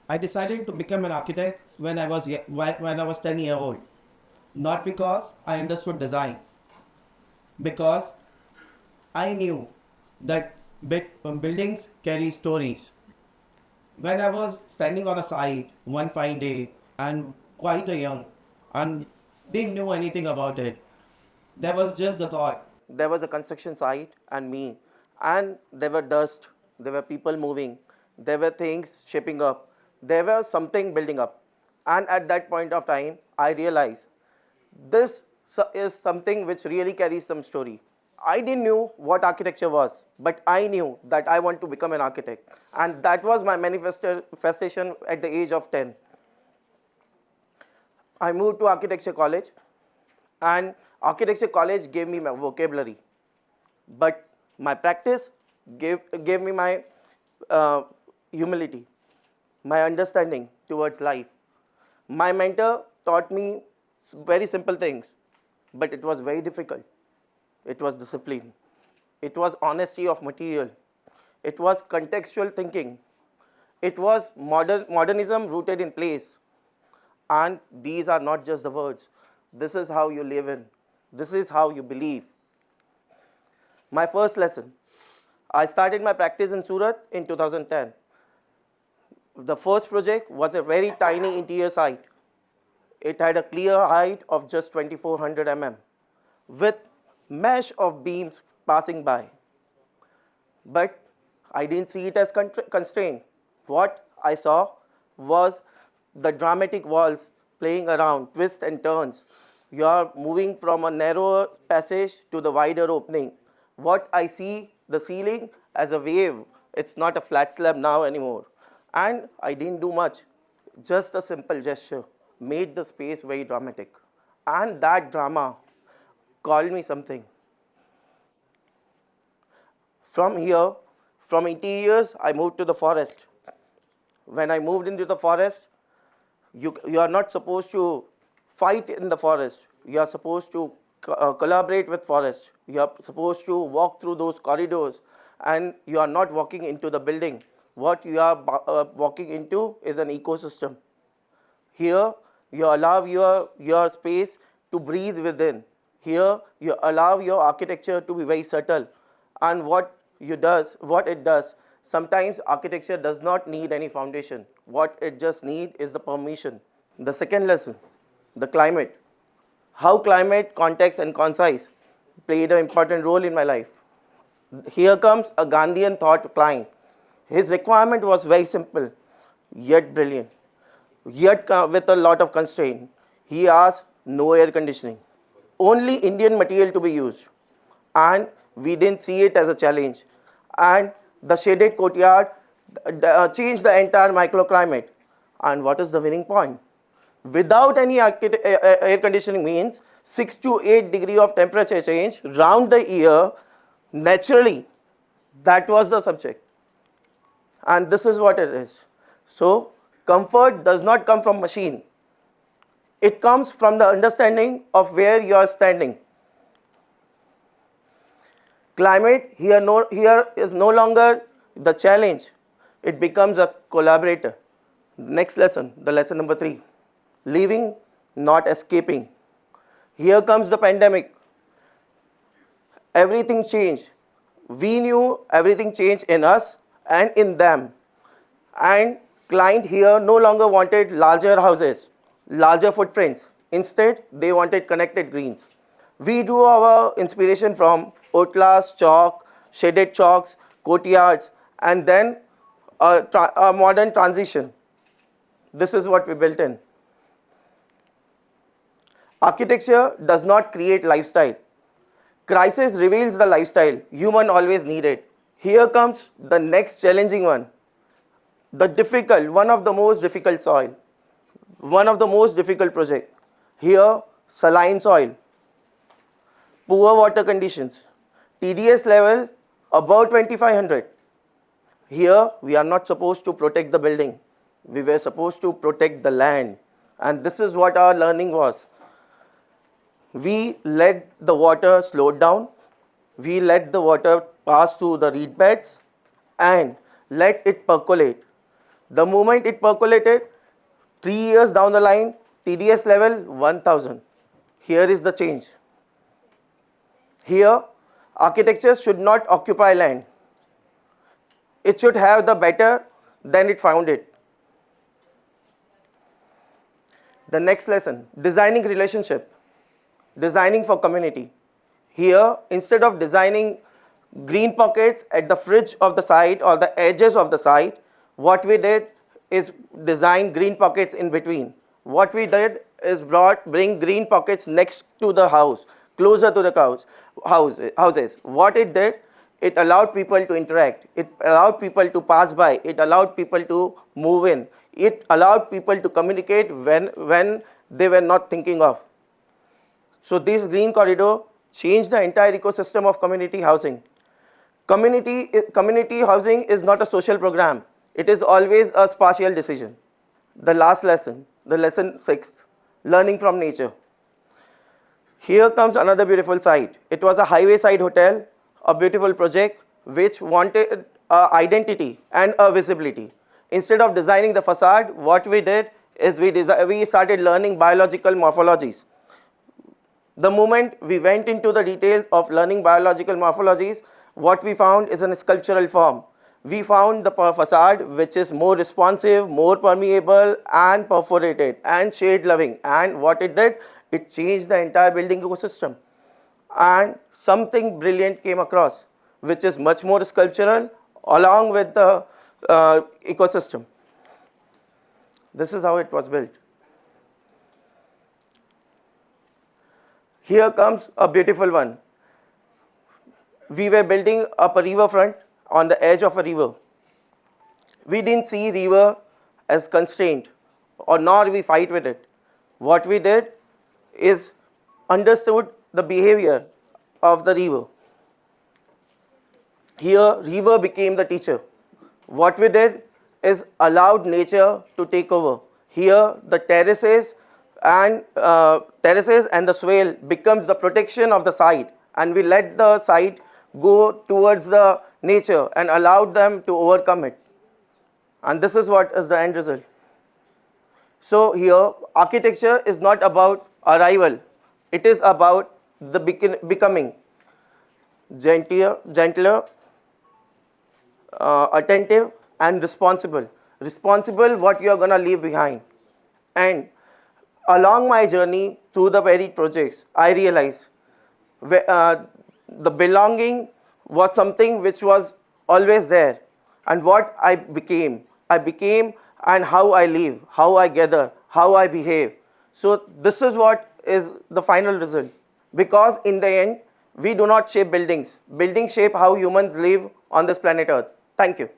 I decided to become an architect when I was 10 years old. Not because I understood design, because I knew that buildings carry stories. When I was standing on a site one fine day and quite a young and didn't know anything about it, there was just the thought. There was a construction site and me, and there were dust, there were people moving, there were things shaping up, there was something building up. And at that point of time, I realized this is something which really carries some story. I didn't know what architecture was, but I knew that I want to become an architect. And that was my manifestation at the age of 10. I moved to architecture college, and architecture college gave me my vocabulary, but my practice gave me my uh, humility, my understanding towards life. My mentor taught me very simple things, but it was very difficult. It was discipline. It was honesty of material. It was contextual thinking. It was modernism rooted in place. And these are not just the words. This is how you live in. This is how you believe. My first lesson. I started my practice in Surat in 2010. The first project was a very tiny interior site. It had a clear height of just 2400 mm with mesh of beams passing by. But I didn't see it as constraint. What I saw was the dramatic walls playing around, twists and turns. You are moving from a narrower passage to the wider opening. What I see, the ceiling as a wave. It's not a flat slab now anymore. And I didn't do much. Just a simple gesture made the space very dramatic. And that drama called me something. From here, from interiors, I moved to the forest. When I moved into the forest, you are not supposed to fight in the forest. You are supposed to collaborate with forest. You are supposed to walk through those corridors, and you are not walking into the building. What you are walking into is an ecosystem. Here, you allow your space to breathe within. Here, you allow your architecture to be very subtle. And what it does, sometimes architecture does not need any foundation. What it just needs is the permission. The second lesson, the climate. How climate, context, and concise played an important role in my life. Here comes a Gandhian thought client. His requirement was very simple, yet brilliant, yet with a lot of constraint. He asked no air conditioning, only Indian material to be used. And we didn't see it as a challenge. And the shaded courtyard changed the entire microclimate. And what is the winning point? Without any air conditioning means 6 to 8 degree of temperature change round the year naturally. That was the subject. And this is what it is. So comfort does not come from machine. It comes from the understanding of where you are standing. Climate here is no longer the challenge. It becomes a collaborator. Next lesson, the lesson number 3. Living, not escaping. Here comes the pandemic. Everything changed. We knew everything changed in us and in them. And client here no longer wanted larger houses, larger footprints. Instead, they wanted connected greens. We drew our inspiration from Otlas, chalk, shaded chalks, courtyards, and then a modern transition. This is what we built in. Architecture does not create lifestyle. Crisis reveals the lifestyle human always needed. Here comes the next challenging one. One of the most difficult soil. One of the most difficult project. Here, saline soil. Poor water conditions. TDS level above 2500. Here, we are not supposed to protect the building. We were supposed to protect the land. And this is what our learning was. We let the water slow down. We let the water pass through the reed beds and let it percolate. The moment it percolated, 3 years down the line, TDS level 1000. Here is the change. Here, architecture should not occupy land. It should have the better than it found it. The next lesson, designing relationship, designing for community. Here, instead of designing green pockets at the fringe of the site or the edges of the site, what we did is design green pockets in between. What we did is bring green pockets next to the house, closer to the houses. What it did, it allowed people to interact. It allowed people to pass by. It allowed people to move in. It allowed people to communicate when they were not thinking of. So this green corridor changed the entire ecosystem of community housing. Community housing is not a social program. It is always a spatial decision. The last lesson, the lesson 6th, learning from nature. Here comes another beautiful site. It was a highway side hotel, a beautiful project which wanted identity and a visibility. Instead of designing the facade, what we did is we started learning biological morphologies. The moment we went into the details of learning biological morphologies, what we found is a sculptural form. We found the facade which is more responsive, more permeable and perforated and shade loving. And what it did, it changed the entire building ecosystem. And something brilliant came across, which is much more sculptural along with the ecosystem. This is how it was built. Here comes a beautiful one. We were building up a riverfront on the edge of a river. We didn't see river as constraint, or nor we fight with it. What we did is understood the behavior of the river. Here, river became the teacher. What we did is allowed nature to take over. Here, the terraces and the swale becomes the protection of the site, and we let the site go towards the nature and allowed them to overcome it. And this is what is the end result. So here, architecture is not about arrival. It is about the becoming gentler, attentive and responsible. Responsible what you are going to leave behind. And along my journey through the varied projects, I realized the belonging was something which was always there. And what I became and how I live, how I gather, how I behave. So this is what is the final result. Because in the end, we do not shape buildings. Buildings shape how humans live on this planet Earth. Thank you.